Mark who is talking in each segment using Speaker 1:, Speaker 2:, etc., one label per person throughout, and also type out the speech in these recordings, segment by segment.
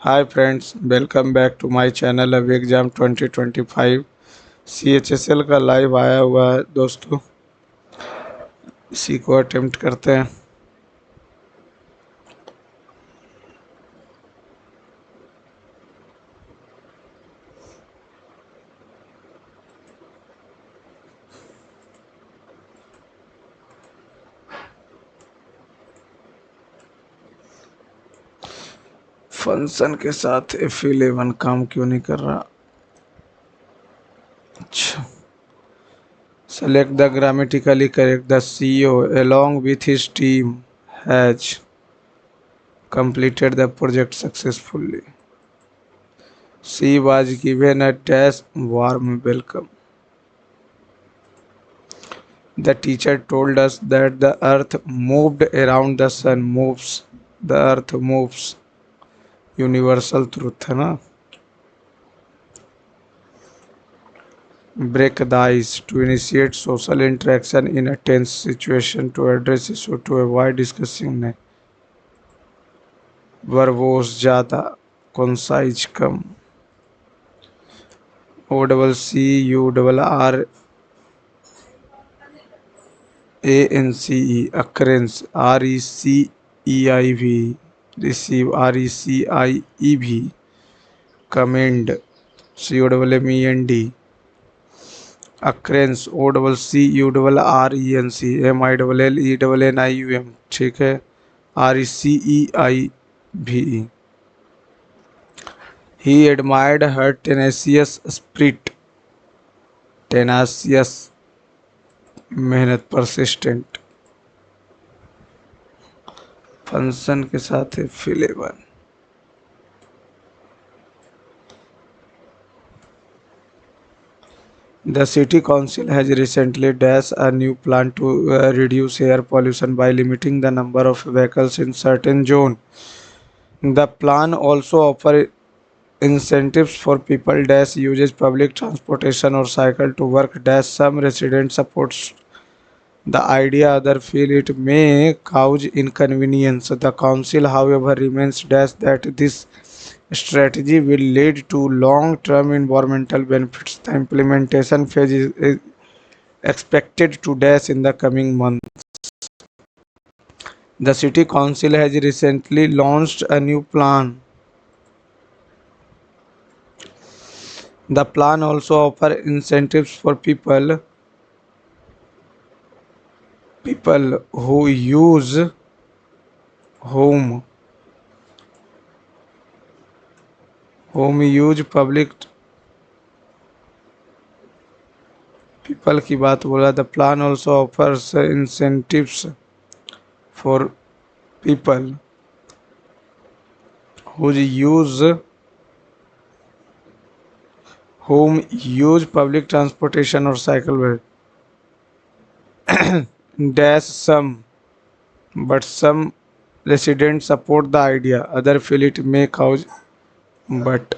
Speaker 1: Hi friends, welcome back to my channel अब exam 2025 CHSL का live आया हुआ है दोस्तों। इसी को अटेम्प्ट करते हैं। फंक्शन के साथ F11 काम क्यों नहीं कर रहा? अच्छा, select the grammatically correct. The CEO along with his team has completed the project successfully. She was given a dash warm welcome. The teacher told us that the earth moved around the sun moves. The earth moves. Universal truth है ना। Break the ice to initiate social interaction in a tense situation to address issue to avoid discussing ने। Verbose ज़्यादा, concise कम। O double C U double R A N C E occurrence R E C E I भी receive R E C I E भी commend C O double M E N D occurrence O double C U double R E N C M I double L E double N I U M. ठीक है। Are E C E I भी। ही admired हर टेनेसियस spirit. टेनासियस मेहनत, persistent. Function के साथ है फिलेवन। The city council has recently dashed a new plan to reduce air pollution by limiting the number of vehicles in certain zone. The plan also offers incentives for people dash uses public transportation or cycle to work dash some residents supports the idea other feel it may cause inconvenience. The council however remains dash that this strategy will lead to long term environmental benefits. The implementation phase is expected to dash in the coming months. The city council has recently launched a new plan. The plan also offers incentives for people who use home use public people की बात बोला। The plan also offers incentives for people who use public transportation or cycle with dash some, but some residents support the idea other feel it may cause but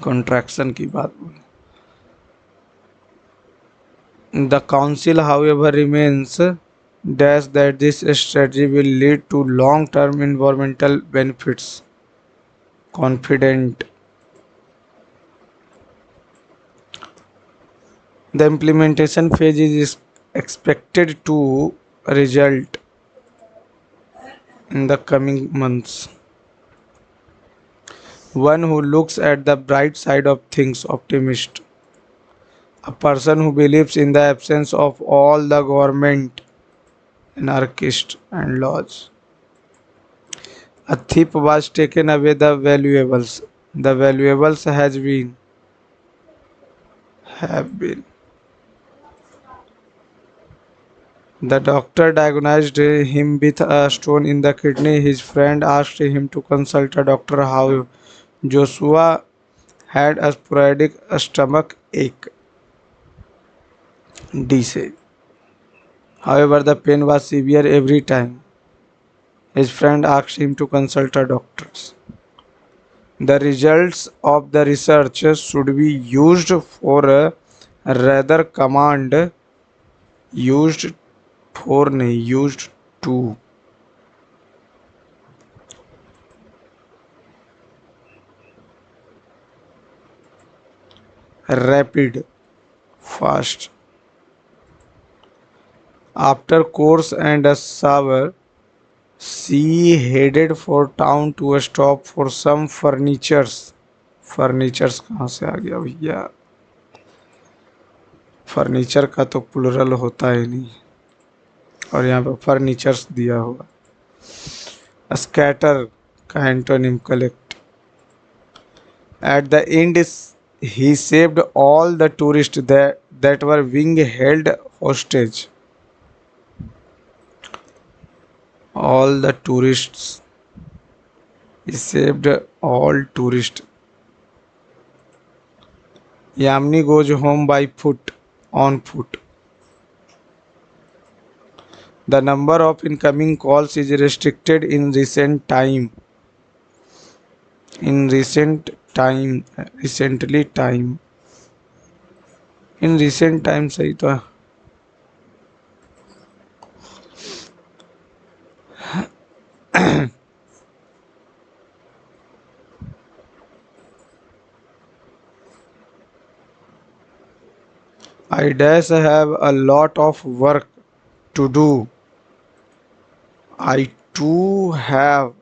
Speaker 1: contraction की बात बोली। The council however remains dash that this strategy will lead to long term environmental benefits. Confident. The implementation phase is expected to result in the coming months. One who looks at the bright side of things, optimist. A person who believes in the absence of all the government, anarchist and laws. A thief was taken away the valuables. The valuables have been. The doctor diagnosed him with a stone in the kidney. His friend asked him to consult a doctor. How Joshua had a sporadic stomach ache. D say. However, the pain was severe every time. His friend asked him to consult a doctor. The results of the research should be used for a rather command used for नहीं used to rapid, fast. After course and a shower, she headed for town to stop for some furnitures. Furnitures कहाँ से आ गया भैया? Furniture का तो plural होता ही नहीं, और यहाँ पे फर्नीचर्स दिया हुआ. स्कैटर का antonym collect. At the end, he saved all the tourists that were being held hostage. All the tourists. He saved all tourists. Yamini goes home by foot, on foot. The number of incoming calls is restricted in recent time. In recent time, recently time. In recent time सही तो है. I dash have a lot of work to do. I too have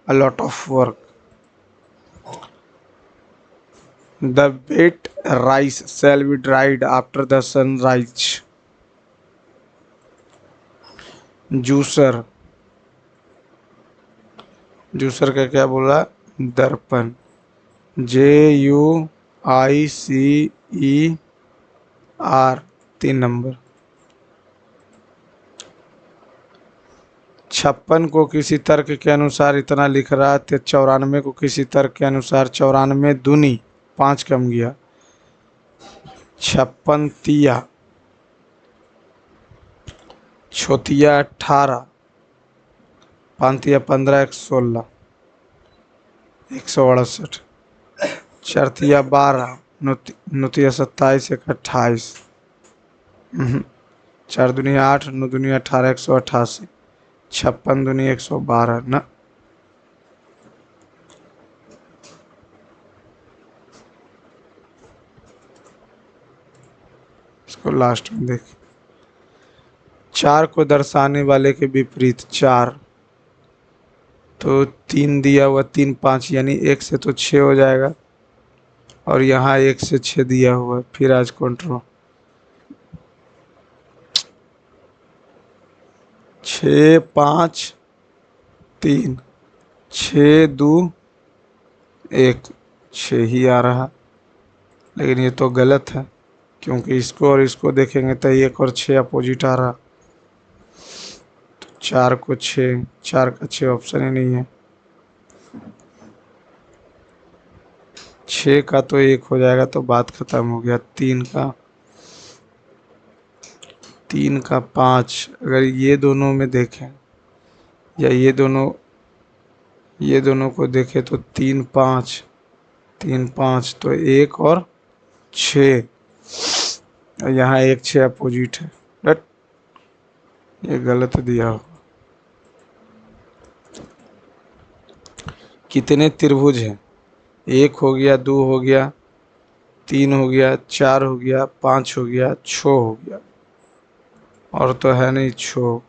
Speaker 1: a lot of work. The wet rice shall be dried after the sunrise. Juicer. Juicer का क्या बोला? दर्पण. JUICER 3 number. 56 को किसी तर्क के अनुसार इतना लिख रहा है, 94 को किसी तर्क के अनुसार 94 दूनी 5 कम गया. 56 तिया, छोतिया 18, 5 तिया 15, 116, 168, 4 तिया 12, नुतिया 27, 1 28, 4 दुनिया 8, 9 दुनिया 18, 188, 56 दुनिया 112 ना. इसको लास्ट में देख. 4 को दर्शाने वाले के विपरीत 4, तो 3 दिया हुआ 3 5, यानी 1 से तो 6 हो जाएगा, और यहाँ 1 से 6 दिया हुआ है. फिर आज कंट्रोल 6 5 3, 6 2 1, 6 ही आ रहा, लेकिन ये तो गलत है, क्योंकि इसको और इसको देखेंगे तो 1 और 6 अपोजिट आ रहा. तो 4 को 6, 4 का 6 ऑप्शन ही नहीं है. 6 का तो 1 हो जाएगा, तो बात खत्म हो गया. 3 का 5, अगर ये दोनों में देखें या ये दोनों को देखें तो 3 5, 3 5, तो 1 और 6, यहाँ 1 6 अपोजिट है. बट ये गलत दिया हो. कितने त्रिभुज हैं? 1 हो गया, 2 हो गया, 3 हो गया, 4 हो गया, 5 हो गया, 6 हो गया, और तो है नहीं 6.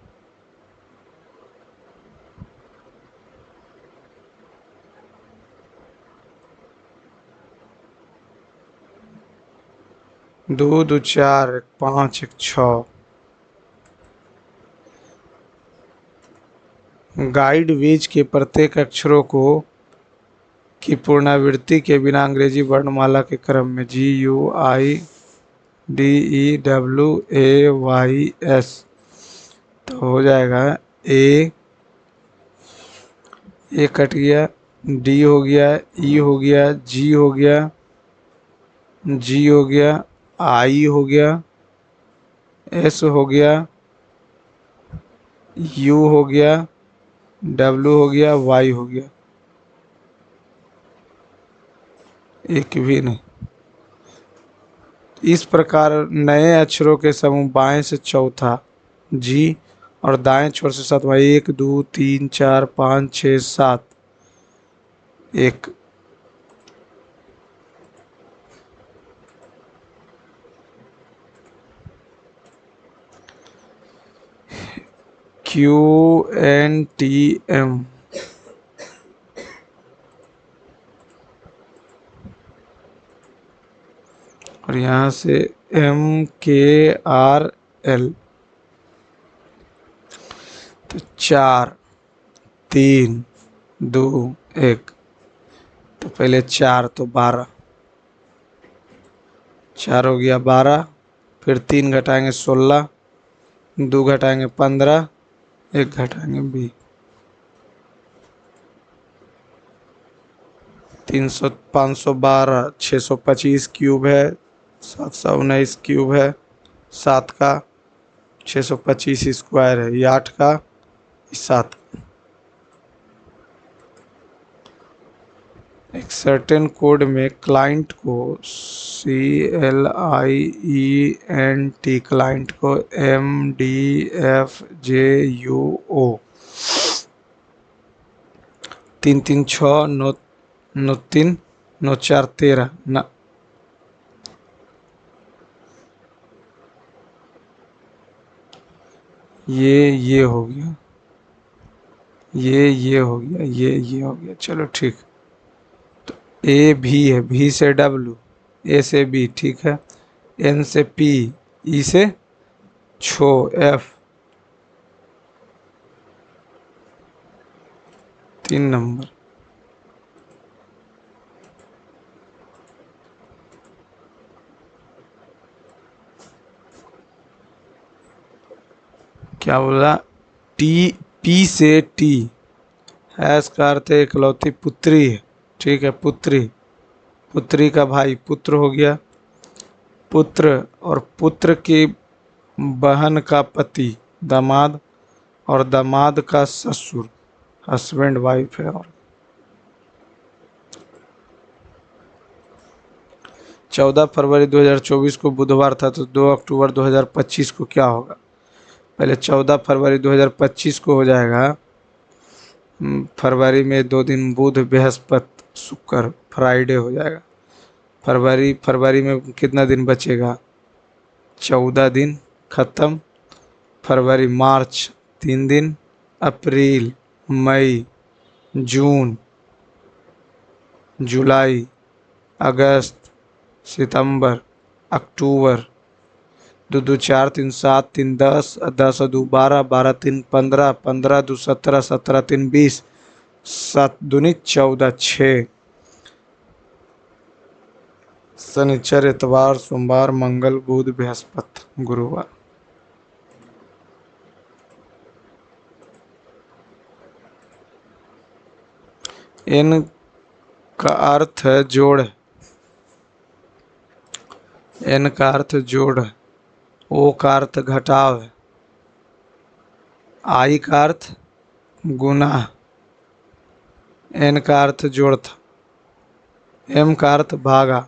Speaker 1: दो 2 4, 1 5, 1 6. गाइड वेज के प्रत्येक अक्षरों को की पुनरावृत्ति के बिना अंग्रेजी वर्णमाला के क्रम में GUIDEWAYS, तो हो जाएगा ए कट गया, डी हो गया, ई हो गया, जी हो गया, जी हो गया, आई हो गया, एस हो गया, यू हो गया, डब्ल्यू हो गया, वाई हो गया. एक भी नहीं. इस प्रकार नए अक्षरों के समूह बाएं से चौथा जी और दाएं छोर से सातवां 1 2 3 4 5 6 7 1. QNTM। और यहाँ से MKRL। तो 4 3 2 1। तो पहले 4 तो 12, 4 हो गया 12, फिर 3 घटाएंगे 16, 2 घटाएंगे 15, 1 घटाएंगे 20। 300 512 625 क्यूब है, 719 क्यूब है, 7 का, 625 स्क्वायर है, ये 8 का, 7। एक सर्टेन कोड में क्लाइंट को CLIENT, क्लाइंट को MDFJUO 336 9 93 9413 ना। ये हो गया, ये हो गया, ये हो गया, चलो ठीक। ए भी है, भी से डब्लू, ए से बी, ठीक है, एन से पी, ई से छो, एफ 3 नंबर। क्या बोला? टी, पी से टी, हैश का अर्थ है इकलौती पुत्री है, ठीक है, पुत्री, पुत्री का भाई पुत्र हो गया, पुत्र, और पुत्र की बहन का पति दामाद, और दामाद का ससुर हस्बैंड वाइफ है। और 14 फरवरी 2024 को बुधवार था, तो 2 अक्टूबर 2025 को क्या होगा? पहले 14 फरवरी 2025 को हो जाएगा। फरवरी में 2 दिन बुध बृहस्पति शुक्र फ्राइडे हो जाएगा। फरवरी में कितना दिन बचेगा? 14 दिन खत्म। फरवरी मार्च 3 दिन, अप्रैल, मई, जून, जुलाई, अगस्त, सितंबर, अक्टूबर, 2 2 4 3 7 3 10, 10 2 12, 12 3 15, 15 2 17, 17 3 20, 7 दूनी 14, 6 शनिचर, इतवार, सोमवार, मंगल, बुध, बृहस्पति, गुरुवार। एन का अर्थ है जोड़, एन का अर्थ जोड़ है, ओ का अर्थ घटाव है, आई का अर्थ गुना, एन का अर्थ जोड़ था, एम का अर्थ भागा,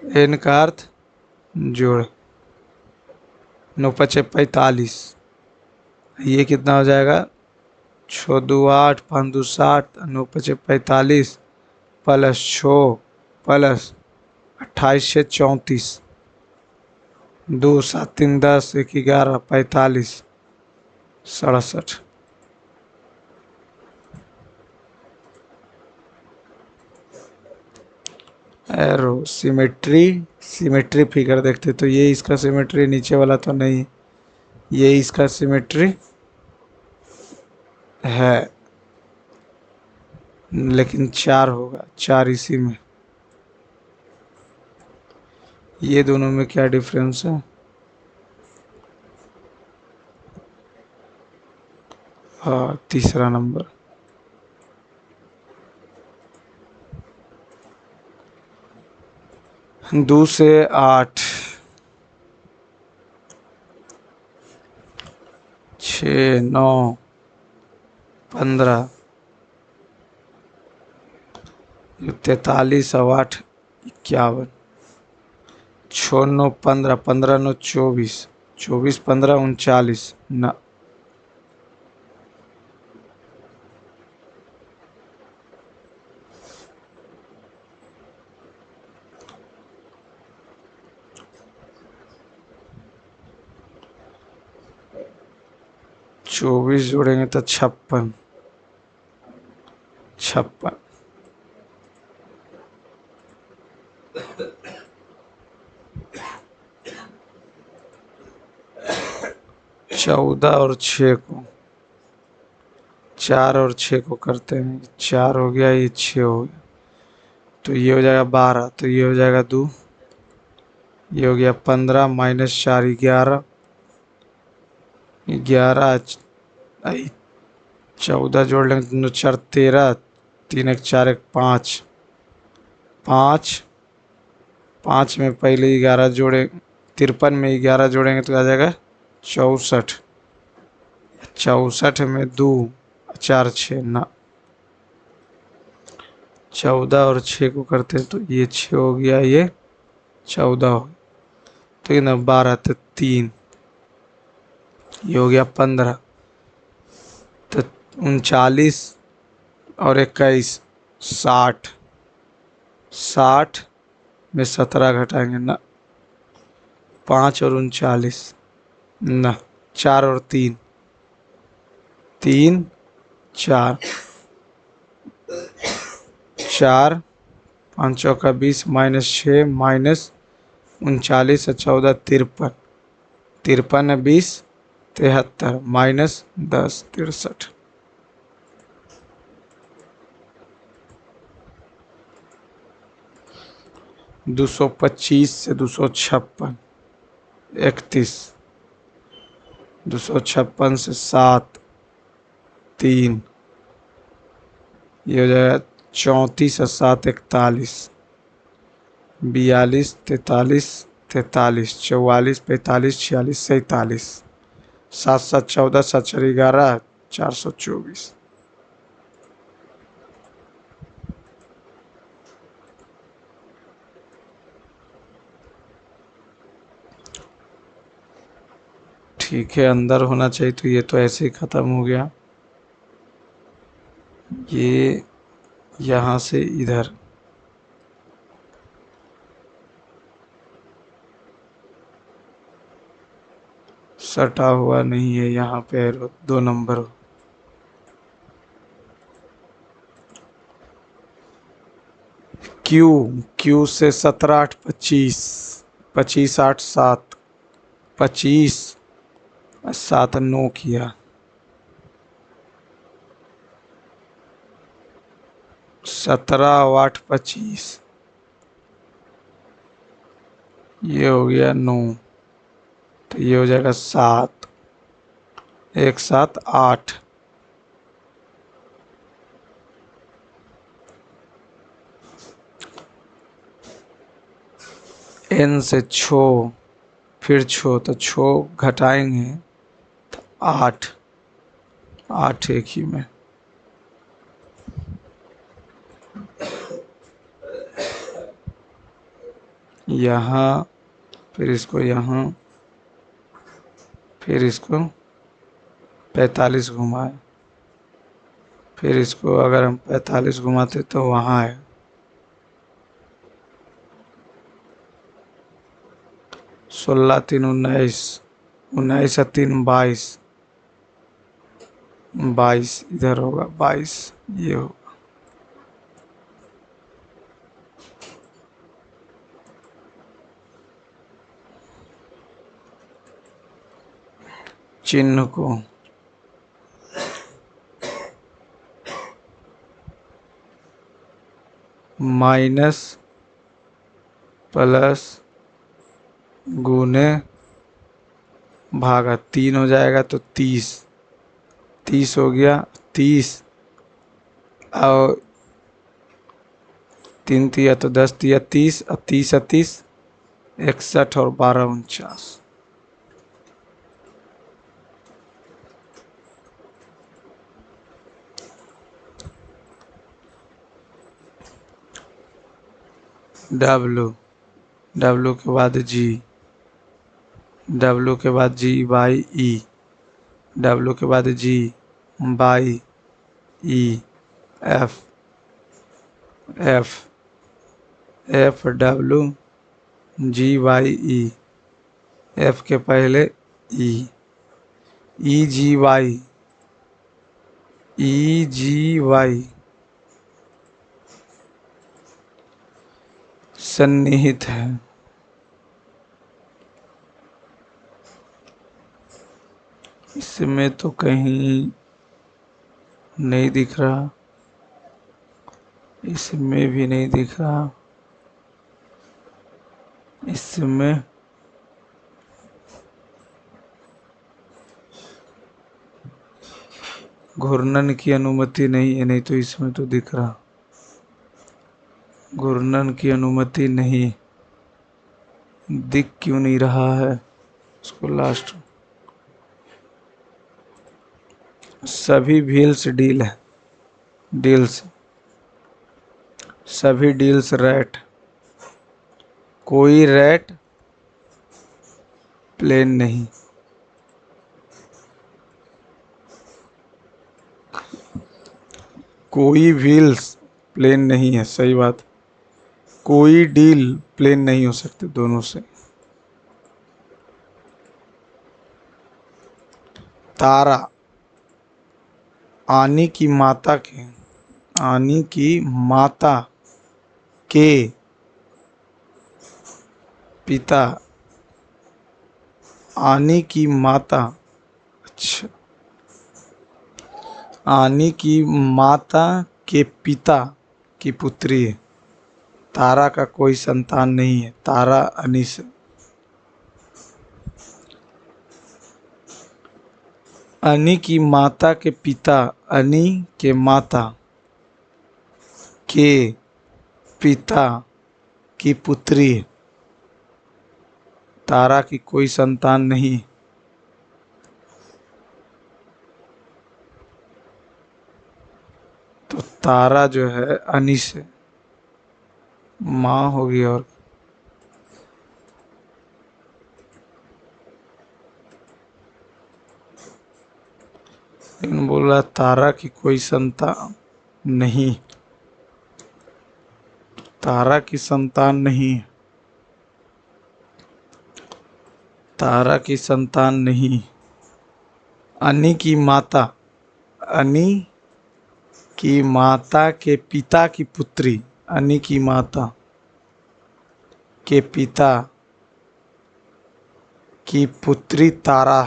Speaker 1: एन का अर्थ जोड़। 9 पचे 45, ये कितना हो जाएगा? 6 2 8, 5 2 7, 9 पचे 45, प्लस 6, प्लस 28 से 34, 2 7 3 10, 1 11, 45, 67। एरो सिमेट्री, सिमेट्री फिगर देखते तो ये इसका सिमेट्री नीचे वाला तो नहीं, ये इसका सिमेट्री है, लेकिन 4 होगा, 4 इसी में। ये दोनों में क्या डिफरेंस है? हाँ, तीसरा नंबर। 2 से 8, 6 9 15, 43 और 8 51, 6 9 15, 15 9 24, 24 15 39 ना। 24 जोड़ेंगे तो 56, 56। 14 और 6 को, 4 और 6 को करते हैं। 4 हो गया, ये 6 हो गया, तो ये हो जाएगा 12, तो ये हो जाएगा 2, ये हो गया 15 माइनस 4 11, 11 14 जोड़ लेंगे, 2 4 13, 3 1 4 1 5, 5, 5 में पहले 11 जोड़े, 53 में 11 जोड़ेंगे तो आ जाएगा 64, 64 में 2 4 6 ना, 14 और 6 को करते हैं तो ये 6 हो गया, ये 14 हो गया, तो ये ना 12 तो 3, ये हो गया 15, तो 39 और 21 60, 60 में 17 घटाएंगे ना, 5 और 39 ना, 4 और 3, 3 4, 4 5 का 20 माइनस 6 माइनस 39 और 14 53, 53 20 73 माइनस 10 63। 225 से 256 31, 256 से 7 3, ये हो जाएगा 34 और 7 41, 42 43 43 44 45 46 47, 7 7 14 7 4 11 424। ठीक है, अंदर होना चाहिए, तो ये तो ऐसे ही ख़त्म हो गया। ये यहाँ से इधर, सटा हुआ नहीं है, यहाँ पे 2 नंबर। क्यू, क्यू से 17 8 25, 25 8 7, 25 7 9 किया, 17 8 25, ये हो गया 9, तो ये हो जाएगा 7, 1 7 8, एन से छो, फिर छो, तो छो घटाएंगे तो 8, 8 एक ही में, यहाँ, फिर इसको यहाँ, फिर इसको 45 घुमाए, फिर इसको अगर हम 45 घुमाते तो वहाँ है, 16 3 19, 19 3 22, 22 इधर होगा, 22 ये होगा। चिन्ह को माइनस प्लस गुने भागा 3 हो जाएगा, तो 30, 30 हो गया, 30 और 3 तिया तो 10 तिया 30 और 30 30 61 और 12 49। डब्लू, डब्लू के बाद जी, डब्लू के बाद जी बाई ई, डब्लू के बाद G by E, F, F, F W G by E, F के पहले ई, ई जी वाई, EGY सन्निहित है। इसमें तो कहीं नहीं दिख रहा, इसमें भी नहीं दिख रहा, इसमें घूर्णन की अनुमति नहीं है। नहीं तो इसमें तो दिख रहा, घूर्णन की अनुमति नहीं, दिख क्यों नहीं रहा है उसको लास्ट। सभी व्हील्स डील है, डील्स, सभी डील्स रैट, कोई रैट प्लेन नहीं, कोई व्हील्स प्लेन नहीं है, सही बात। कोई डील प्लेन नहीं हो सकते दोनों से। तारा आनी की माता के, आनी की माता के पिता, आनी की माता, अच्छा, आनी की माता के पिता की पुत्री है। तारा का कोई संतान नहीं है, तारा अनी से। अनी की माता के पिता, अनी के माता के पिता की पुत्री है। तारा की कोई संतान नहीं। तो तारा जो है अनी से माँ होगी। और लेकिन बोल रहा तारा की कोई संतान नहीं, तारा की संतान नहीं, तारा की संतान नहीं। अनी की माता, अनी की माता के पिता की पुत्री, अनी की माता के पिता की पुत्री तारा,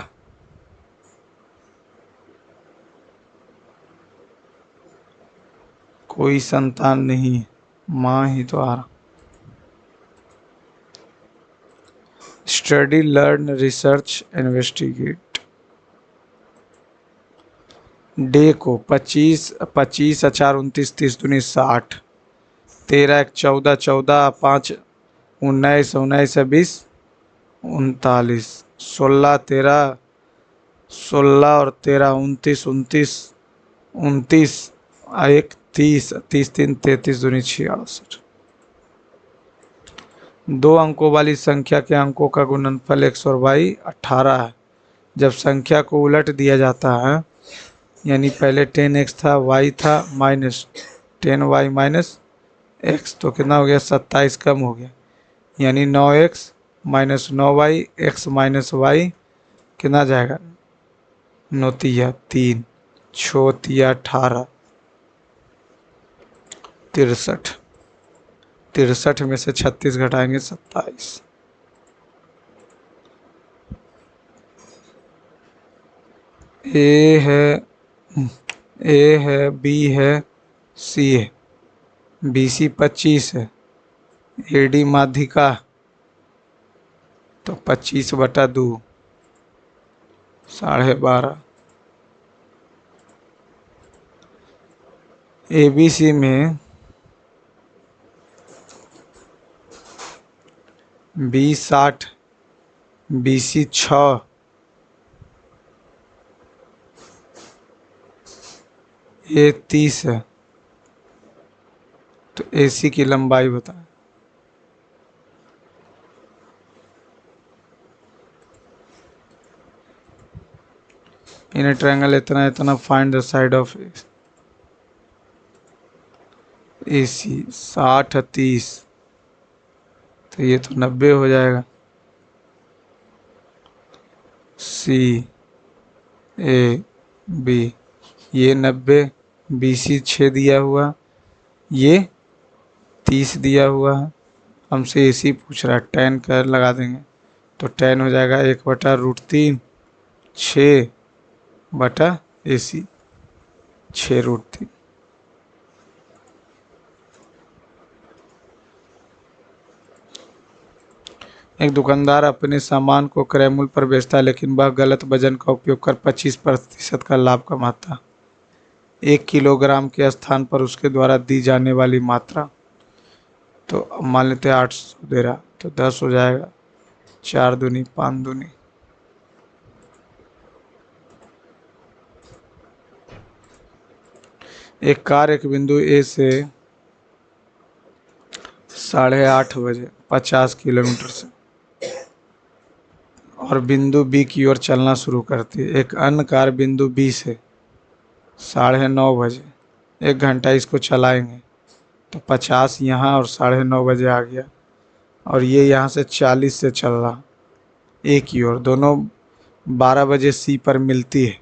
Speaker 1: कोई संतान नहीं, माँ ही तो आ रहा। Study, learn, research, investigate. Day को 25, 25 4 29 30 दूनी 60, 13 1 14 14 5 19 19 20 39, 16 13 16 और 13 29 29 29 1 30 30 3 33 दूनी 66। दो अंकों वाली संख्या के अंकों का गुणनफल x और y 18 है। जब संख्या को उलट दिया जाता है, यानी पहले 10x था, y था माइनस 10y माइनस x, तो कितना हो गया 27 कम हो गया, यानी 9x minus 9y, x minus y कितना जाएगा, नौतिया 3, छोतिया 18, 63, 63 में से 36 घटाएंगे 27। ए है बी है सी है, बी सी 25 है, ए डी माध्यिका, तो 25/2 12.5। ए बी सी में बी 60, बी सी 6, ए 30 है, तो ए सी की लंबाई बताएं। इन ट्रायंगल इतना इतना, फाइंड द साइड ऑफ ए सी 60 30, तो ये तो 90 हो जाएगा। सी ए बी ये 90, BC 6 दिया हुआ, ये 30 दिया हुआ है। हमसे AC पूछ रहा है, tan का लगा देंगे तो tan हो जाएगा 1/√3, 6/AC, 6√3। एक दुकानदार अपने सामान को क्रय मूल्य पर बेचता है, लेकिन वह गलत वजन का उपयोग कर 25% का लाभ कमाता है। 1 किलोग्राम के स्थान पर उसके द्वारा दी जाने वाली मात्रा, तो अब मान लेते हैं 800 दे रहा, तो 10 हो जाएगा, 4 दूनी 5 दूनी। एक कार एक बिंदु ए से 8:30 बजे 50 किलोमीटर से और बिंदु बी की ओर चलना शुरू करती है। एक अन्य कार बिंदु बी से 9:30 बजे, 1 घंटा इसको चलाएंगे तो 50 यहाँ और 9:30 बजे आ गया, और ये यहाँ से 40 से चल रहा ए की ओर। दोनों 12 बजे सी पर मिलती है।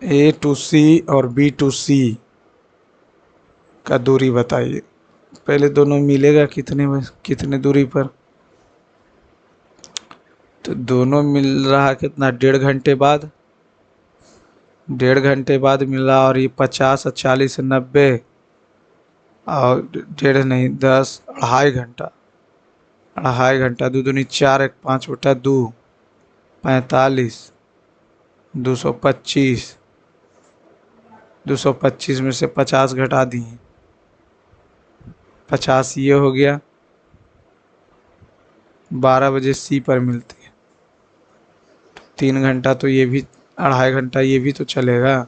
Speaker 1: ए टू सी और बी टू सी का दूरी बताइए। पहले दोनों मिलेगा कितने दूरी पर, तो दोनों मिल रहा कितना, 1.5 घंटे बाद, 1.5 घंटे बाद मिला। और ये 50 और 40 90, और 1.5 नहीं 10, 2.5 घंटा, 2.5 घंटा, 2 दूनी 4, 1 5/2, 45, 225, 225 में से 50 घटा दिए, 50 ये हो गया। 12 बजे सी पर मिलती है, 3 घंटा तो ये भी, 2.5 घंटा ये भी तो चलेगा।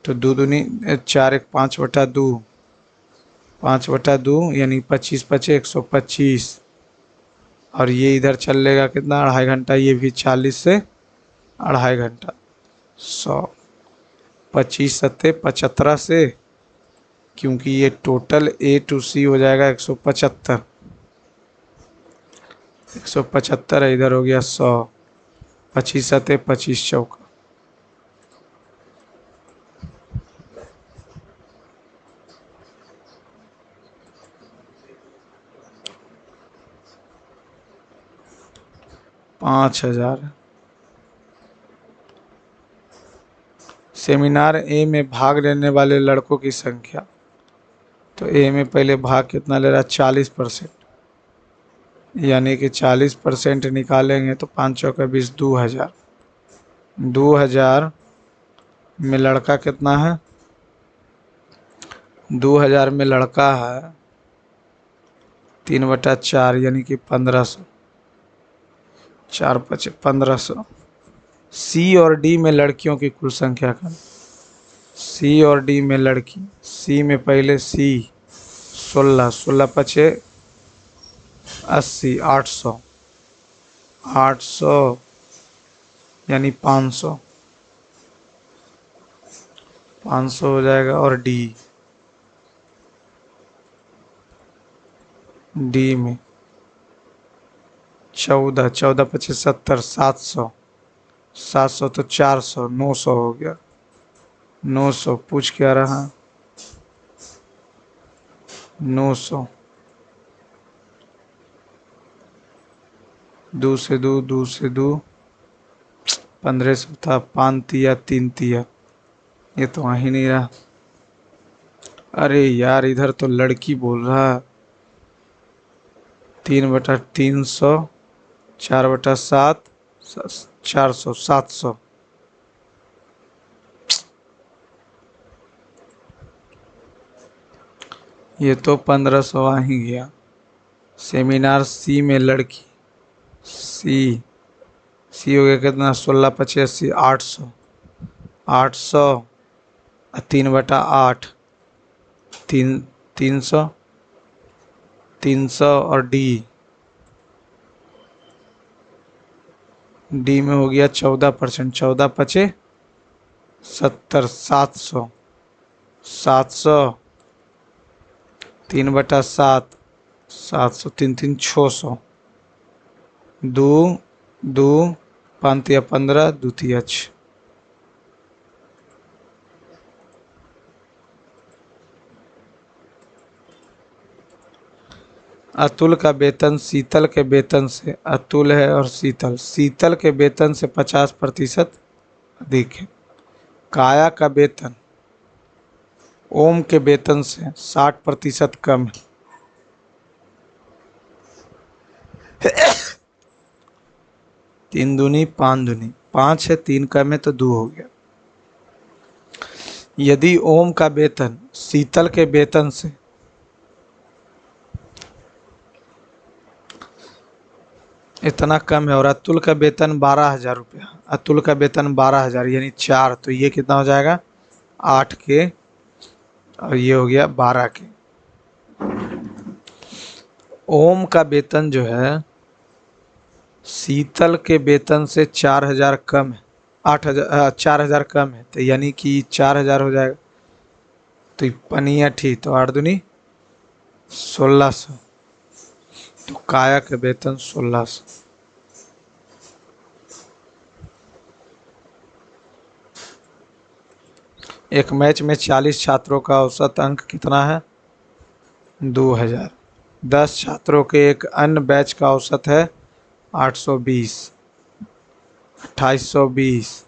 Speaker 1: तो 2 दूनी 4, 1 5/2, 5/2 यानी 25 पचे 125, और ये इधर चलेगा कितना, 2.5 घंटा, ये भी 40 से 2.5 घंटा, 100, 25 सत्ते 75 से, क्योंकि ये टोटल ए टू सी हो जाएगा 175, 175 इधर हो गया 100, 25 सत्ते 25 चौका, ₹5000। सेमिनार ए में भाग लेने वाले लड़कों की संख्या, तो ए में पहले भाग कितना ले रहा है, 40%, यानी कि 40% निकालेंगे तो 5 चौका 20, 2000, 2000 में लड़का कितना है, 2000 में लड़का है 3/4 यानी कि 1500, 4 5 1500। सी और डी में लड़कियों की कुल संख्या का, सी और डी में लड़की, सी में पहले सी 16, 16 पचे 80, 800, 800 यानी 500, 500 हो जाएगा। और डी, डी में 14, 14 पचे 70, 700, 700 तो 400, 900 हो गया, 900। पूछ क्या रहा, 900, 2 से 2, 2 से 2, 1500 था, 5 तिया 3 तिया, ये तो आ ही नहीं रहा। अरे यार इधर तो लड़की बोल रहा, 3/300, 4/7, 400, 700, ये तो 1500 आ ही गया। सेमिनार सी में लड़की, सी, सी हो गया कितना, 16 पचे 80, 800, 800, 3/8, 300, 300। और डी, डी में हो गया 14%, 14 पचे 70, 700, 700, 3/7, 700, 3 3 600, 2 दो पाँच या 15 द्वितीय। अतुल का वेतन शीतल के वेतन से, अतुल है और शीतल, शीतल के वेतन से 50% अधिक है। काया का वेतन ओम के वेतन से 60% कम है। तीन दूनी पाँच दूनी, पाँच है, तीन कम है तो दो हो गया। यदि ओम का वेतन शीतल के वेतन से इतना कम है और अतुल का वेतन 12,000 रुपया, अतुल का वेतन 12,000 यानी 4, तो ये कितना हो जाएगा 8 के और ये हो गया 12 के। ओम का वेतन जो है शीतल के वेतन से 4,000 कम है, 8,000 4,000 कम है, तो यानी कि 4,000 हो जाएगा। तो पनिया ठीक, तो 8 दूनी 1600, तो काया का वेतन 1600। एक मैच में 40 छात्रों का औसत अंक कितना है 2,000। 10 छात्रों के एक अन्य बैच का औसत है 820, 2820,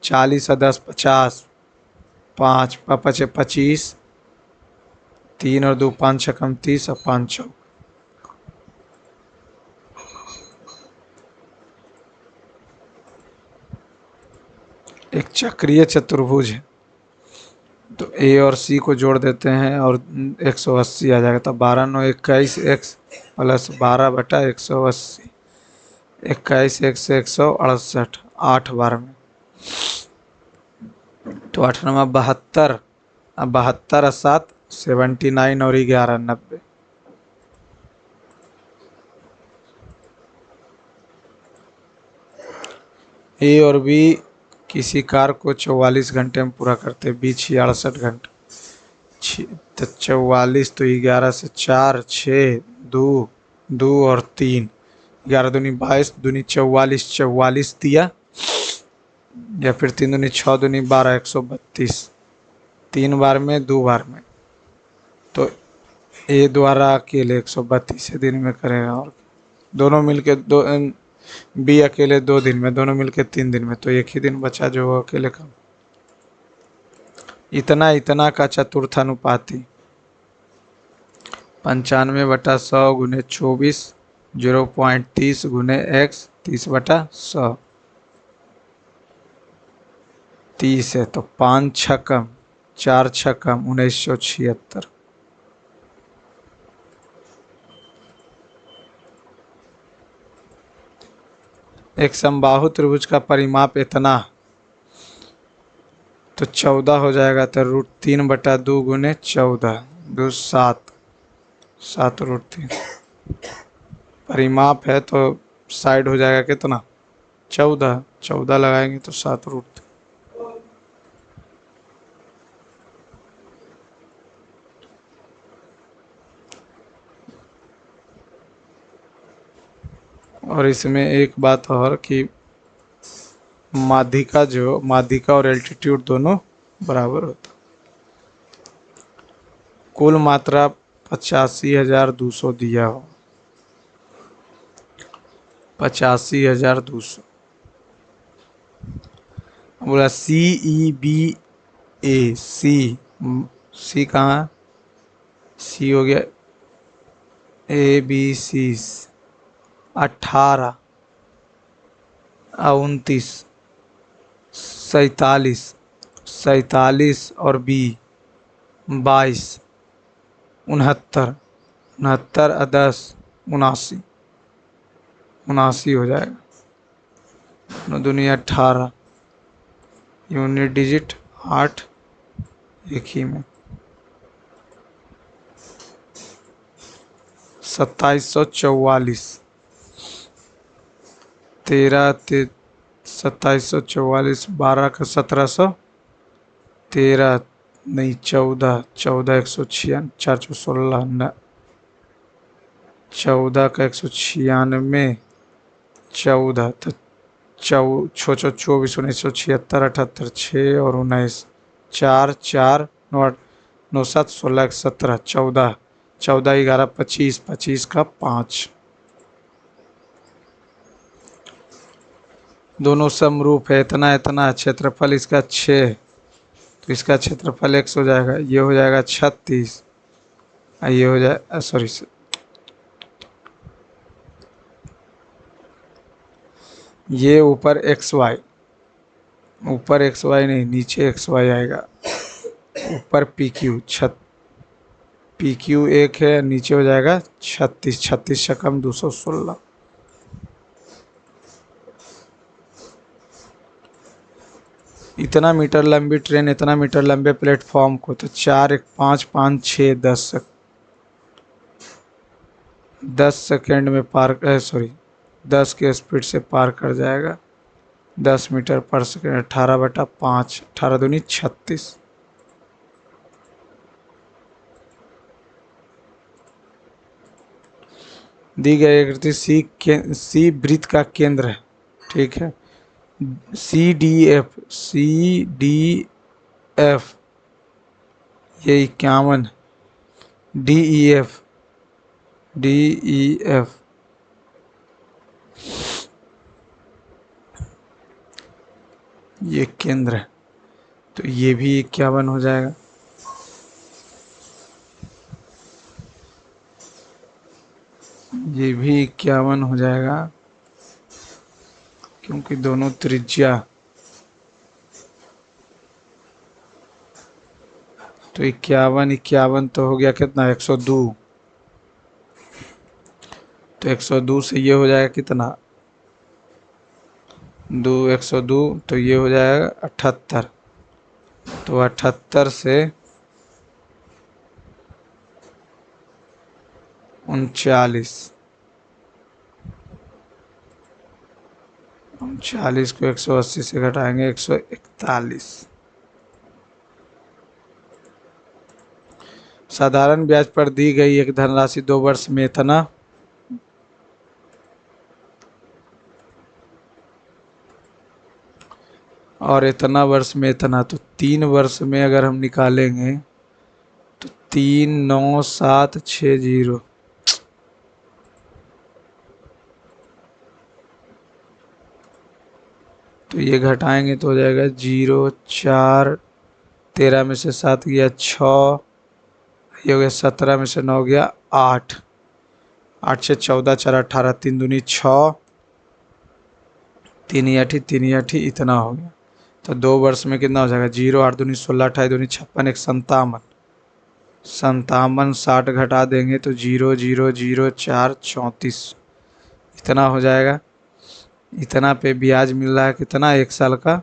Speaker 1: 40 और 10 50, 5 पचे 25, 3 और 2 5 छकम 30 और 5 चौक। एक चक्रीय चतुर्भुज है, तो ए और सी को जोड़ देते हैं और 180 आ जाएगा। तो 12 9 21 एक्स प्लस 12/180, 21 एक्स 168, 8 बार में, तो 8 9 72, अब 72 और 7 79 और 11 90। ए और बी किसी कार को 44 घंटे में पूरा करते, बी 66 घंटे। तो 44, तो 11 से 4 6 2 2 और 3, 11 दूनी 22 दूनी 44, 44 दिया, या फिर 3 दूनी 6 दूनी 12, 132, 3 बार में 2 बार में। तो ए द्वारा अकेले 132 दिन में करेगा, और दोनों मिलके दो, बी अकेले 2 दिन में, दोनों मिलके 3 दिन में, तो एक ही दिन बचा जो वो अकेले का। इतना इतना का चतुर्थानुपाती 95/100 गुने 24, 0.30 गुने x 30/100, 30 है तो 5 छकम 4 छकम 1976। एक समबाहु त्रिभुज का परिमाप इतना, तो 14 हो जाएगा, तो √3/2 गुने 14, 2 7, 7√3। परिमाप है तो साइड हो जाएगा कितना 14, 14 लगाएंगे तो 7√3। और इसमें एक बात और कि माध्यिका और एल्टीट्यूड दोनों बराबर होता। कुल मात्रा 85,200 दिया हो, 85,200 बोला CEBA, सी कहाँ है, सी हो गया ABC, 18 29 47 और B 22 69 69 और 10 79 79 हो जाएगा। 9 दूनी 18, यूनिट डिजिट 8 एक ही में, 2744, 13 2744, 12 का 1700, 13 नहीं 14, 14 196, 416, 14 का 196, 14 तो छो छो 24 1976 78 6 और 19 4 4 9 9 7 16 17 14 14 11 25 25 का 5 दोनों समरूप है। इतना इतना क्षेत्रफल इसका 6 तो इसका क्षेत्रफल x हो जाएगा, ये हो जाएगा 36, ये हो जाए सॉरी ये ऊपर एक्स वाई नहीं, नीचे एक्स वाई आएगा। ऊपर पी क्यू पी क्यू एक है, नीचे हो जाएगा 36, 36 से कम 216। इतना मीटर लंबी ट्रेन इतना मीटर लंबे प्लेटफॉर्म को तो 4 1 5 5 6 10 सेकेंड में पार सॉरी 10 के स्पीड से पार कर जाएगा। 10 मीटर पर सेकेंड 18/5 18 दूनी 36। दी गई आकृति सी वृत्त का केंद्र है, ठीक है। सी डी एफ ये 51, डी ई एफ ये केंद्र है, तो ये भी 51 हो जाएगा। ये भी 51 हो जाएगा, क्योंकि दोनों त्रिज्या तो 51 51 तो हो गया कितना 102, तो 102 से ये हो जाएगा कितना 2 102 तो ये हो जाएगा 78, तो 78 से 39 39 को 180 से घटाएंगे 141। साधारण ब्याज पर दी गई एक धनराशि 2 वर्ष में इतना और इतना वर्ष में इतना, तो 3 वर्ष में अगर हम निकालेंगे तो 39760 तो ये घटाएंगे तो हो जाएगा 0 4 13 में से 7 गया 6, ये हो गया 17 में से 9 गया 8, 8 से 14 4 18 3 दूनी 6 3 8 इतना हो गया। तो 2 वर्ष में कितना हो जाएगा 0 8 दूनी 16 28 दूनी 56 1 57 57 60 घटा देंगे तो 0 0 0 4 34 इतना हो जाएगा। इतना पे ब्याज मिल रहा है कितना 1 साल का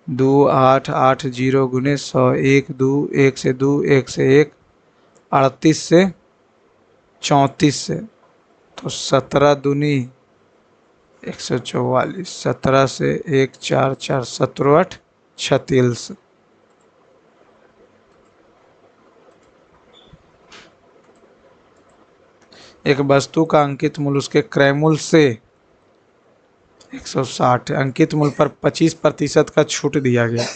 Speaker 1: 2 8 8 0 गुने 100 1 2 1 से 2 1 से 1 38 से 34 से तो 17 दूनी 144 17 से 1 4 4 17 8 36। एक वस्तु का अंकित मूल्य उसके क्रय मूल्य से 160 है। अंकित मूल्य पर 25% का छूट दिया गया,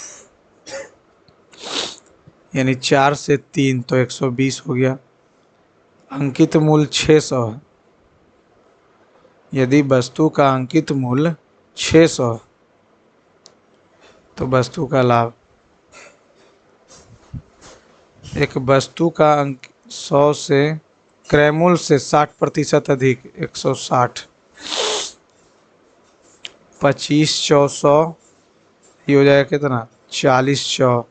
Speaker 1: यानी 4 से 3 तो 120 हो गया। अंकित मूल्य 600 है। यदि वस्तु का अंकित मूल्य 600 है तो वस्तु का लाभ, एक वस्तु का अंक 100 से क्रय मूल्य से 60% अधिक 160 25 100 ये हो जाएगा कितना 40 100,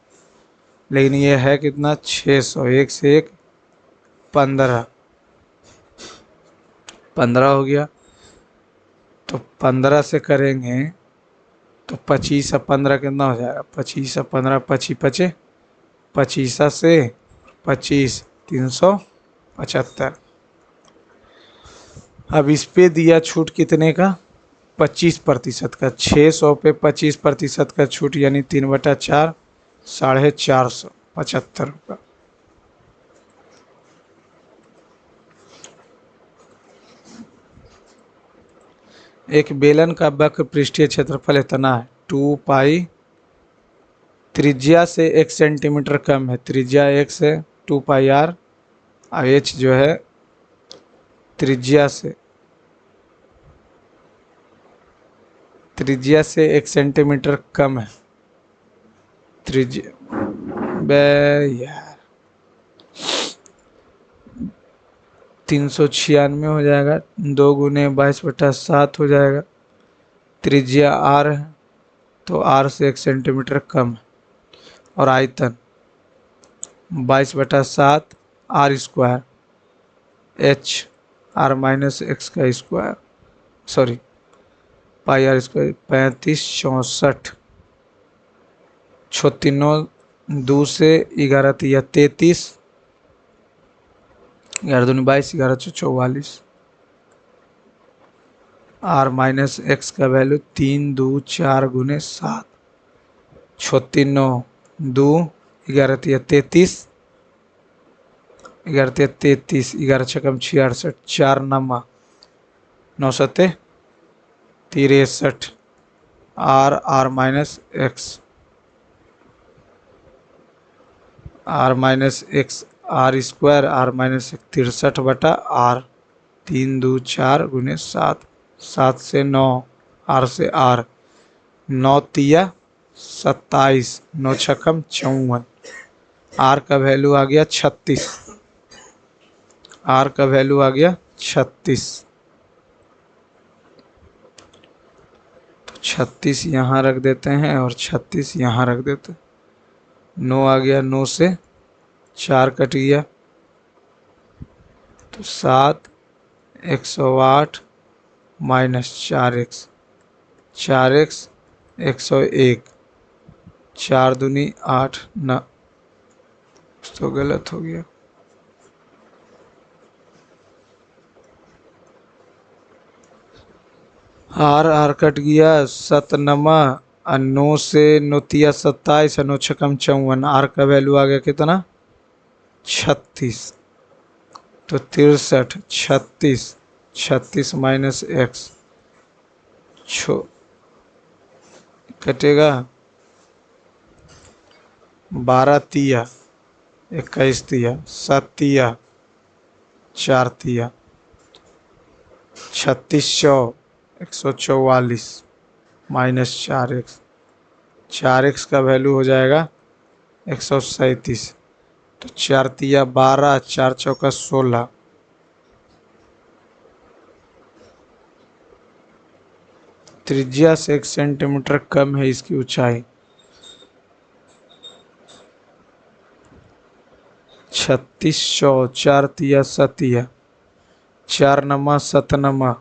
Speaker 1: लेकिन ये है कितना 600 1 से 1 15 15 हो गया। तो 15 से करेंगे तो 25 और 15 कितना हो जाएगा 25 और 15 25 25 25 से 25 375। अब इस पे दिया छूट कितने का 25% का, 600 पे 25% का छूट यानी 3/4 475 रुपये। एक बेलन का वक्र पृष्ठीय क्षेत्रफल इतना है 2 पाई, त्रिज्या से 1 सेंटीमीटर कम है, त्रिज्या 2 पाई r, और h जो है त्रिज्या से 1 सेंटीमीटर कम है, त्रिज्या बे यार 396 हो जाएगा, 2 × 22/7 हो जाएगा। त्रिज्या r है तो r से 1 सेंटीमीटर कम है, और आयतन 22/7 r², h r-x का स्क्वायर, सॉरी पाई r स्क्वायर 3564, 36 2 से 11 तिया 33, 11 दूनी 22, 11 44, r-x का वैल्यू 3 2 4 × 7, 36 2 11 तिया 33, 11 तिया 33, 11 छकम 66, 4 नमा 9 सते 63, r-x r-x r² r-1 63/r, 3 2 4 × 7, 7 से 9, r से r, 9 तिया 27, 9 छकम 54, r का वैल्यू आ गया 36, r का वैल्यू आ गया 36। तो 36 यहाँ रख देते हैं और 36 यहाँ रख देते हैं। 9 आ गया, 9 से 4 कट गया, तो 7, 108 माइनस 4x, 4x 101, 4 दूनी 8 न, तो गलत हो गया। r कट गया, 7 नमा, 9 से 9 तिया 27, 9 छकम 54, r का वैल्यू आ गया कितना 36, तो 63, 36, 36 माइनस x कटेगा 12 तिया 21 तिया 7 तिया 4 तिया 3600 144 माइनस 4x, 4x का वैल्यू हो जाएगा 137, तो 4 तिया 12, 4 चौका 16, त्रिज्या से 1 सेंटीमीटर कम है इसकी ऊंचाई, 3600, 4 तिया 7, 4 नमा 7 नमा,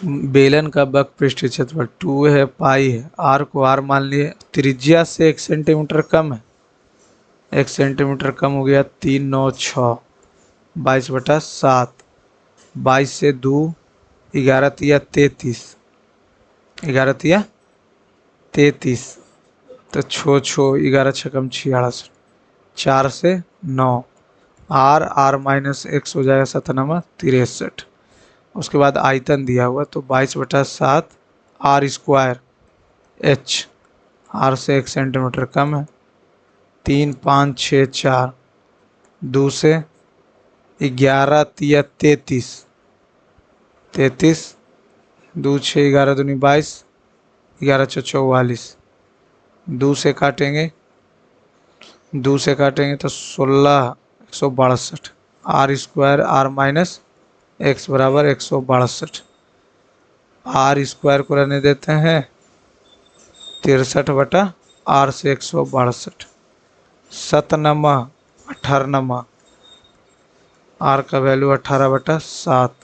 Speaker 1: बेलन का बक पृष्ठीय क्षेत्रफल 2 है, पाई है, r को r मान लिए, त्रिज्या से 1 सेंटीमीटर कम है, 1 सेंटीमीटर कम हो गया, 3 9 6, 22/7, 22 से 2 11 तिया 33, 11 तिया 33, तो 11 छकम 66, 4 से 9, r-x हो जाएगा 7 नमा 63। उसके बाद आयतन दिया हुआ, तो 22/7 r² h, r से 1 सेंटीमीटर कम है, 3 5 6 4, 2 से 11 तिया 33, 33, 2 6 11 दूनी 22, 11 44, 2 से काटेंगे, 2 से काटेंगे तो 16 162, r² r-x बराबर 162, r² को रहने देते हैं 63/r से 162, 7 नमा 18 नमा, r का वैल्यू 18/7,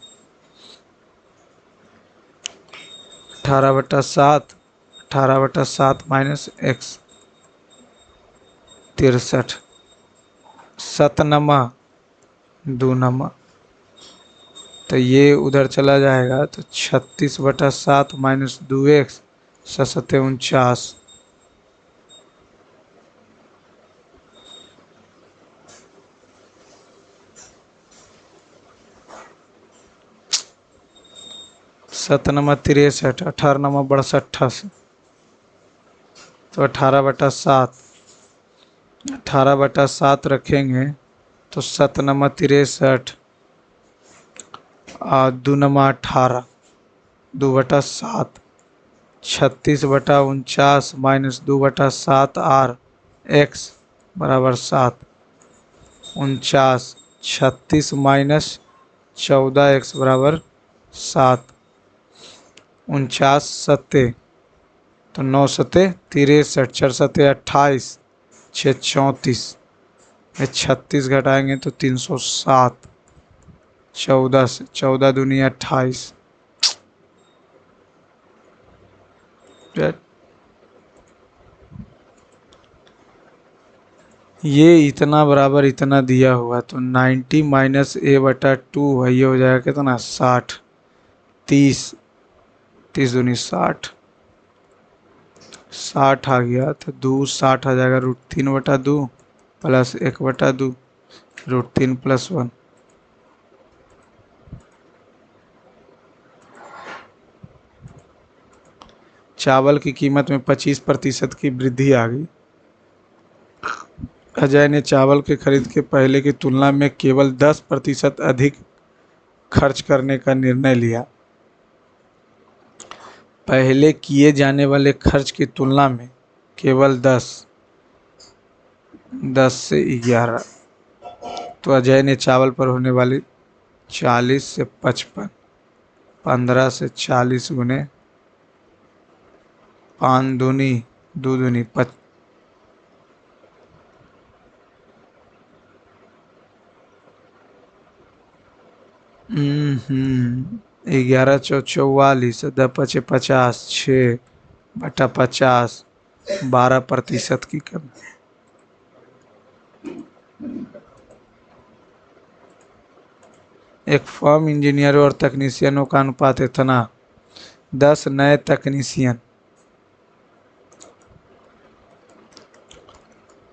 Speaker 1: 18/7, 18/7 माइनस x 63, 7 नमा 2 नमा, तो ये उधर चला जाएगा, तो 36/7 माइनस 2x 7 49, 7 63, 18 68, तो 18/7, 18/7 रखेंगे तो 7 63, 2 18, 2/7, 36/49 -2/7 आर एक्स बराबर 7, 49, 36 माइनस 14 x बराबर 7, 49 तो 9 63, 4 6 28, 36 घटाएंगे तो 307, 14 से 14 दूनी 28, ये इतना बराबर इतना दिया हुआ तो 90 माइनस a/2 है, ये हो जाएगा कितना 60, 30, 30 दूनी 60, 60 आ गया तो 2 60 आ जाएगा, √3/2 प्लस 1/2, √3 + 1। चावल की कीमत में 25% की वृद्धि आ गई। अजय ने चावल के खरीद के पहले की तुलना में केवल 10% अधिक खर्च करने का निर्णय लिया। पहले किए जाने वाले खर्च की तुलना में केवल 10 से 11, तो अजय ने चावल पर होने वाली 40 से 55, 15 से 40 गुने 5 दूनी 2 दूनी 11 चौ 44, 10 × 5 = 50, 6/50, 12% की कमी। एक फर्म इंजीनियरों और तकनीशियनों का अनुपात इतना, 10 नए तकनीशियन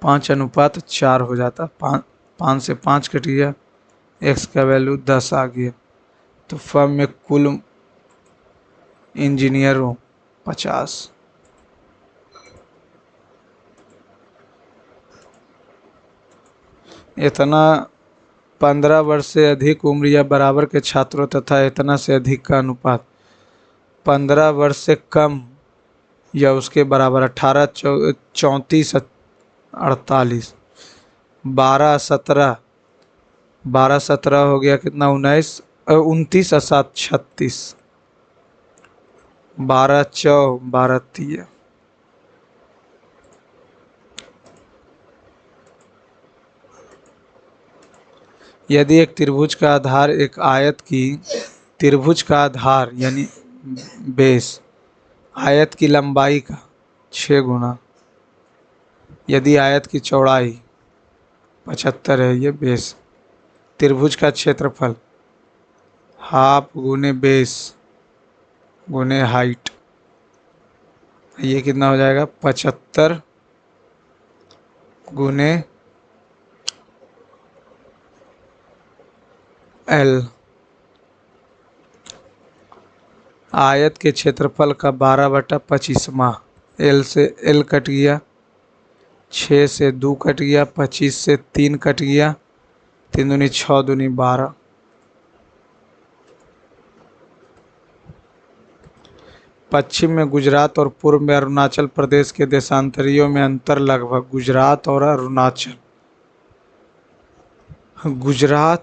Speaker 1: 5:4 हो जाता, 5 से 5 कट गया, x का वैल्यू 10 आ गया, तो फर्म में कुल इंजीनियरों 50। इतना 15 वर्ष से अधिक उम्र या बराबर के छात्रों तथा इतना से अधिक का अनुपात 15 वर्ष से कम या उसके बराबर 18, 34, 48, 12, 17, 12, 17 हो गया कितना 19, 29 और 7 36, 12, 4, 12, 3। यदि एक त्रिभुज का आधार एक आयत की त्रिभुज का आधार यानी बेस आयत की लंबाई का 6 गुना, यदि आयत की चौड़ाई 75 है, ये बेस, त्रिभुज का क्षेत्रफल हाफ गुने बेस गुने हाइट, ये कितना हो जाएगा 75 गुने L, आयत के क्षेत्रफल का 12/25, L से L कट गया, 6 से 2 कट गया, 25 से 3 कट गया, 3 दूनी 6 दूनी 12, पश्चिम में गुजरात और पूर्व में अरुणाचल प्रदेश के देशांतरियों में अंतर लगभग गुजरात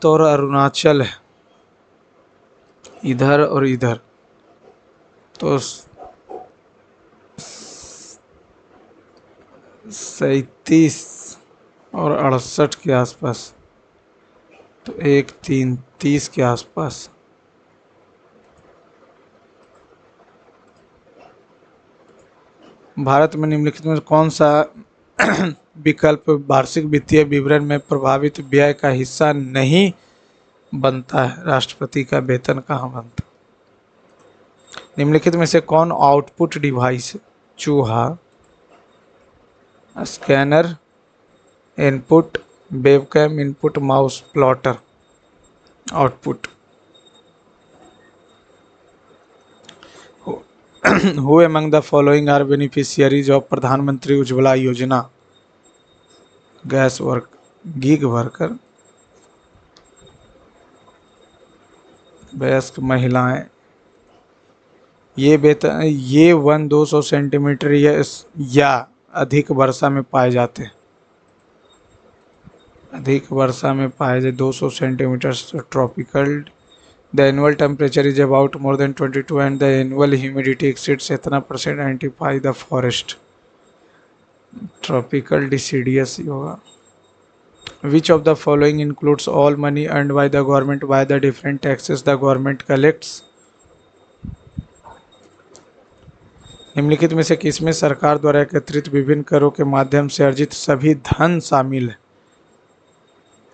Speaker 1: और अरुणाचल है, इधर और इधर, तो 37 और 68 के आसपास, तो 1, 3, 30 के आसपास। भारत में निम्नलिखित में कौन सा विकल्प वार्षिक वित्तीय विवरण में प्रभावित व्यय का हिस्सा नहीं बनता है? राष्ट्रपति का वेतन कहाँ बनता? निम्नलिखित में से कौन आउटपुट डिवाइस है? चूहा, scanner, input, webcam input, mouse plotter output. Who among the following are beneficiaries of Pradhan Mantri Ujjwala योजना? गैस वर्क गीग वर्कर, वयस्क महिलाएं। ये वन 200 सेंटीमीटर या अधिक वर्षा में पाए जाते हैं। अधिक वर्षा में पाए जाए 200 centimetre tropical. The annual temperature is about more than 22 and the annual humidity exceeds इतना percent identify the forest. Tropical deciduous ही होगा। Which of the following includes all money earned by the government by the different taxes the government collects? निम्नलिखित में से किसमें सरकार द्वारा एकत्रित विभिन्न करों के माध्यम से अर्जित सभी धन शामिल है?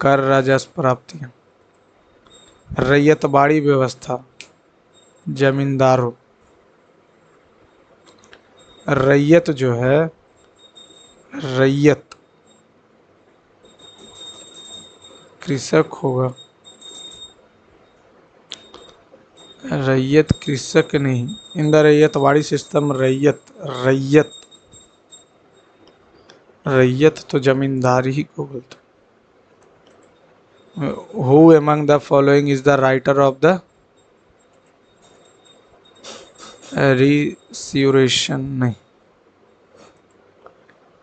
Speaker 1: कर राजस्व प्राप्तियां। रैयतबाड़ी व्यवस्था, जमींदारों। रैयत जो है, रैयत कृषक होगा। रैयत कृषक नहीं। इन द रैयतवाड़ी सिस्टम रैयत तो जमींदार ही को बोलते। Who among the following is the writer of the resurrection? नहीं।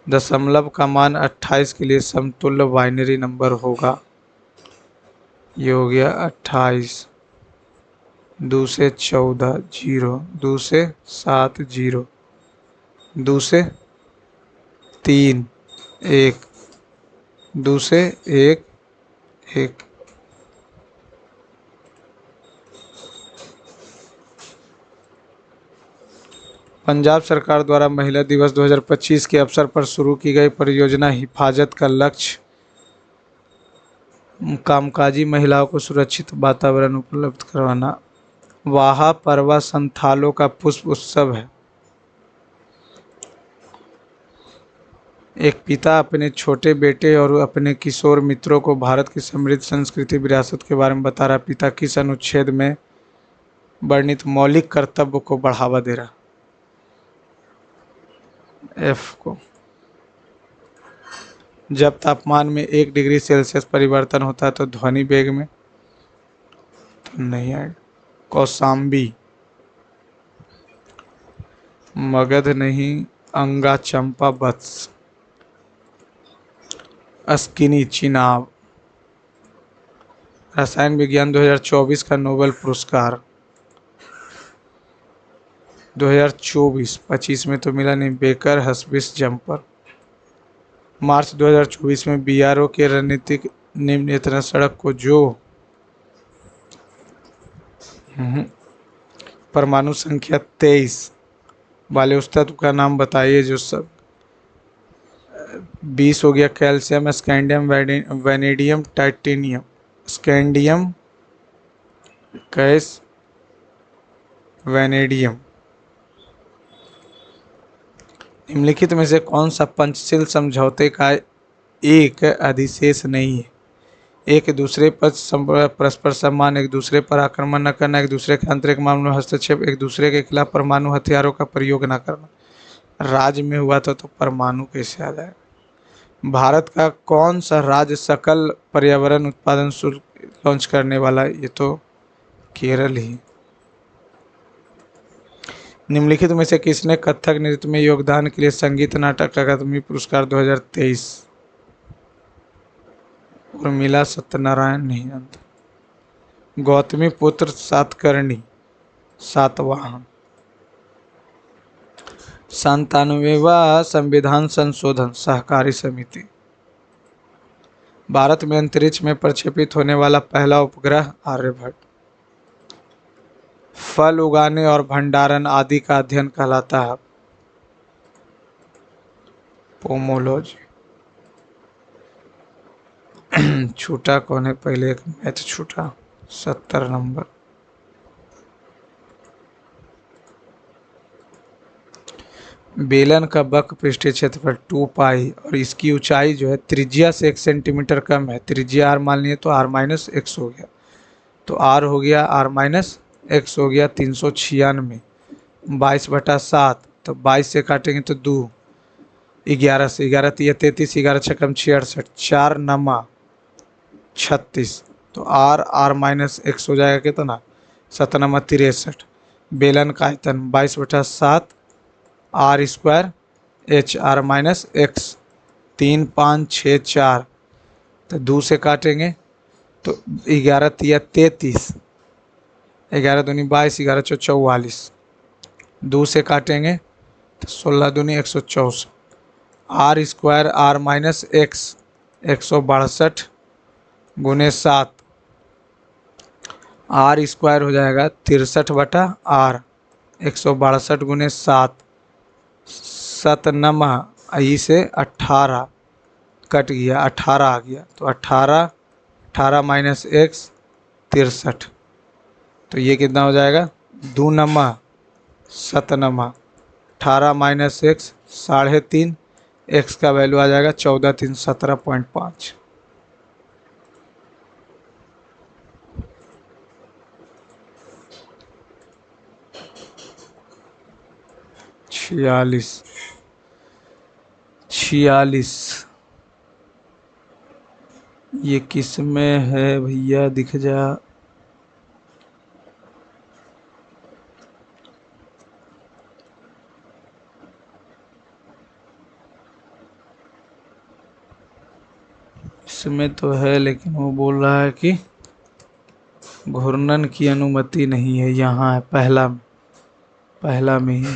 Speaker 1: दशमलव का मान 28 के लिए समतुल्य बाइनरी नंबर होगा। ये हो गया 28, 2 से 14 0, 2 से 7 0, 2 से 3 1, 2 से 1 1। पंजाब सरकार द्वारा महिला दिवस 2025 के अवसर पर शुरू की गई परियोजना हिफाजत का लक्ष्य कामकाजी महिलाओं को सुरक्षित वातावरण उपलब्ध करवाना। वाहा पर्वा संथालों का पुष्प उत्सव है। एक पिता अपने छोटे बेटे और अपने किशोर मित्रों को भारत की समृद्ध संस्कृति विरासत के बारे में बता रहा। पिता किस अनुच्छेद में वर्णित मौलिक कर्तव्य को बढ़ावा दे रहा? एफ को। जब तापमान में 1 डिग्री सेल्सियस परिवर्तन होता है तो ध्वनि वेग में तो नहीं आएगा। कौसाम्बी, मगध नहीं, अंगा चंपा वत्स। अस्किनी चिनाब। रसायन विज्ञान 2024 का नोबेल पुरस्कार 2024, 25 में तो मिला नहीं। Baker हस्बिस jumper. मार्च 2024 में बीआरओ के रणनीतिक निम्न सड़क को जो परमाणु संख्या 23 वाले उस तत्व का नाम बताइए जो सब 20 हो गया। Calcium, scandium, vanadium, titanium. Scandium, कैस, वैनेडियम। निम्नलिखित में से कौन सा पंचशील समझौते का एक अधिशेष नहीं है? एक दूसरे पर परस्पर सम्मान, एक दूसरे पर आक्रमण न करना, एक दूसरे के आंतरिक मामलों में हस्तक्षेप, एक दूसरे के खिलाफ परमाणु हथियारों का प्रयोग न करना। राज्य में हुआ था तो परमाणु कैसे आ जाएगा? भारत का कौन सा राज्य सकल पर्यावरण उत्पादन शुल्क लॉन्च करने वाला है? ये तो केरल ही। निम्नलिखित में से किसने कथक नृत्य में योगदान के लिए संगीत नाटक अकादमी पुरस्कार 2023? उर्मिला सत्यनारायण नहीं जानता। गौतमी पुत्र सातकर्णी, सातवाहन। 97वां संविधान संशोधन सहकारी समिति। भारत में अंतरिक्ष में प्रक्षेपित होने वाला पहला उपग्रह आर्यभट्ट। फल उगाने और भंडारण आदि का अध्ययन कहलाता है पोमोलॉजी। छूटा कौन है? पहले एक मैथ छूटा 70 नंबर। बेलन का वक्र पृष्ठीय क्षेत्रफल 2 पाई और इसकी ऊंचाई जो है त्रिज्या से 1 सेंटीमीटर कम है। त्रिज्या r मान लिए तो r माइनस x हो गया, तो r हो गया r माइनस x हो गया 396। 22/7, तो 22 से काटेंगे तो 2, 11 से, 11 तिया 33, 11 छकम 66, 4 नमा 36, तो आर माइनस एक्स हो जाएगा कितना, 7 नमा 63। बेलन का आयतन 22/7 r square h r minus x, 3 5 6 4, तो 2 से काटेंगे तो 11 तिया 33, 11 दूनी 22, 11 चौ 44, 2 से काटेंगे तो 16 दूनी 164, r square r minus x 162 × 7, r square हो जाएगा 63/r, 162 × 7, 7 नमा ई से 18 कट गया, 18 आ गया, तो 18, 18 माइनस एक्स 63, तो ये कितना हो जाएगा, 2 नमा 7 नमा 18 माइनस एक्स 3.5, एक्स का वैल्यू आ जाएगा 14 3 17.5। 46, ये किस में है भैया, दिख जा, इसमें तो है लेकिन वो बोल रहा है कि घूर्णन की अनुमति नहीं है, यहाँ है पहला, पहला में ही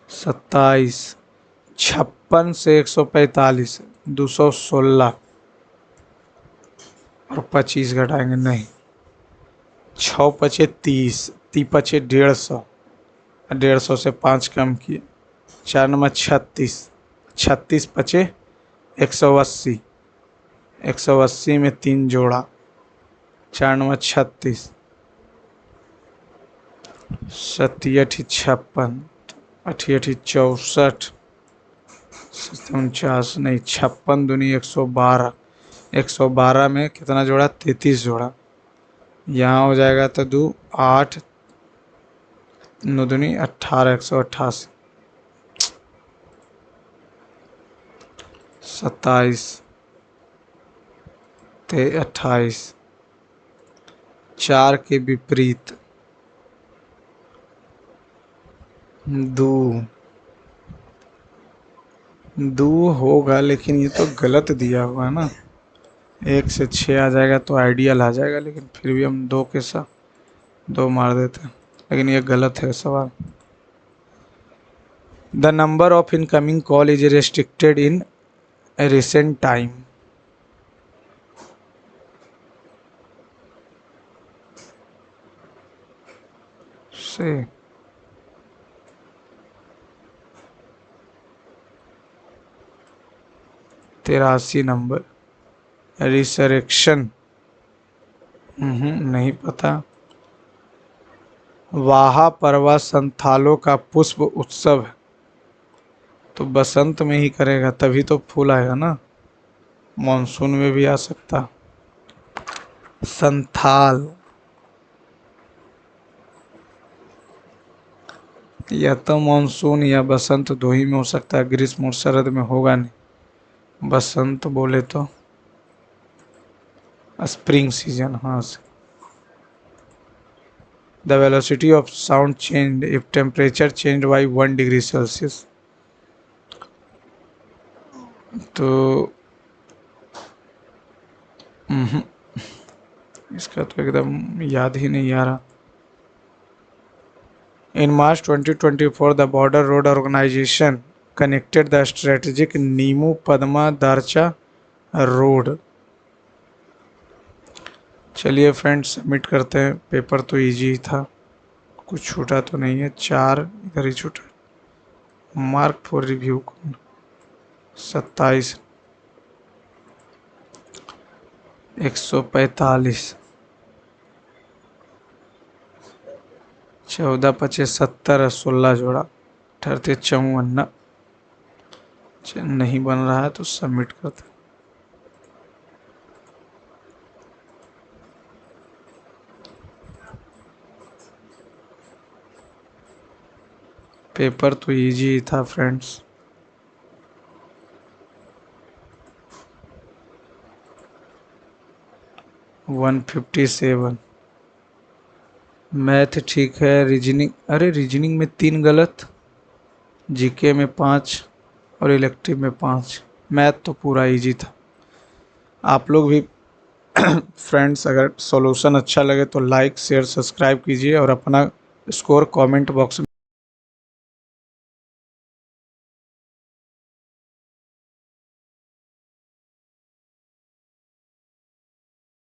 Speaker 1: 27, 56 से 145, 216, और 25 घटाएंगे नहीं, 6 × 5 = 30, 30 × 5 = 150, 150 से 5 कम किए, 4 × 9 = 36, 36 × 5 = 180, 180 में 3 जोड़ा, 4 × 9 = 36, 7 × 8 = 56, 8 × 8 = 64, 49 नहीं, 56 दूनी 112, 112 में कितना जोड़ा, 33 जोड़ा, यहाँ हो जाएगा तो 2 8 9 दूनी 18, 188, 27 ते 28, 4 के विपरीत 2, 2 होगा लेकिन ये तो गलत दिया हुआ है ना, 1 से 6 आ जाएगा तो आइडियल आ जाएगा, लेकिन फिर भी हम 2 के साथ 2 मार देते हैं, लेकिन ये गलत है सवाल। The number of incoming call is restricted in recent time, से 83 नंबर, रिसरेक्शन नहीं पता, वाहा परवा संथालों का पुष्प उत्सव है, तो बसंत में ही करेगा तभी तो फूल आएगा ना, मानसून में भी आ सकता, संथाल, या तो मानसून या बसंत, दो ही में हो सकता है, ग्रीष्म और शरद में होगा नहीं, बसंत बोले तो स्प्रिंग सीजन, हाँ से। The velocity of sound change if temperature change by 1 degree Celsius, तो इसका तो एकदम याद ही नहीं आ रहा। In March 2024, the Border Road Organization connected the strategic Nimu Padma Darcha road. चलिए फ्रेंड्स सबमिट करते हैं, पेपर तो इजी ही था, कुछ छूटा तो नहीं है, 4 इधर ही छूटा। मार्क फॉर रिव्यू 27, 145, 14 × 5 = 70, 16 जोड़ा, 18 × 54, नहीं बन रहा है तो सबमिट करते हैं। पेपर तो इजी ही था फ्रेंड्स। 157। मैथ ठीक है, रीजनिंग, अरे रीजनिंग में 3 गलत, जीके में 5 और इलेक्टिव में 5। मैथ तो पूरा इजी था। आप लोग भी फ्रेंड्स अगर सॉल्यूशन अच्छा लगे तो लाइक शेयर सब्सक्राइब कीजिए और अपना स्कोर कमेंट बॉक्स में